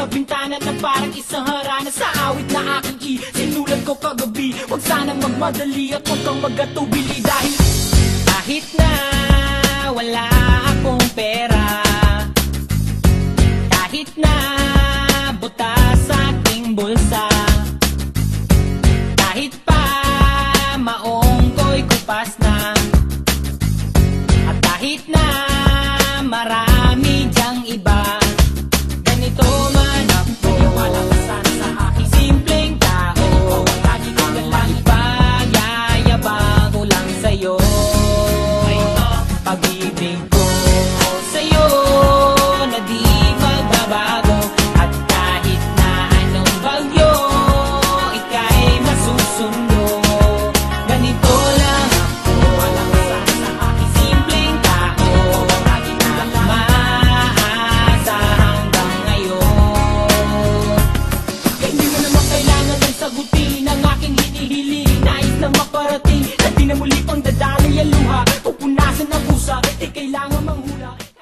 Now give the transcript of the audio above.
sa bintana na parang isang harana sa awit na aking sinulat ko kagabi. Huwag sanang magmadali at huwag kang magatubili dahil kahit na wala akong pera, kahit na butas sa aking bulsa, kahit pa maong ko'y kupas na, at kahit na marami dyang iba, ganito man ako, malakasan sa aking simpleng tao. Lagi ko na lang ipayayabang ko lang sa'yo, pag-ibig ko sa'yo na di magbabago. At kahit na anong bagyo ika'y masusundo, ganito lang ako, malakasan sa aking simpleng tao. Lagi ko lang maasa hanggang ngayon. Hindi mo naman kailangan ng sagutin ang aking hinihiling. Nais na maparating na di na muli pang dadali ang luha, pupunasan ang pusa, di kailangan manghula.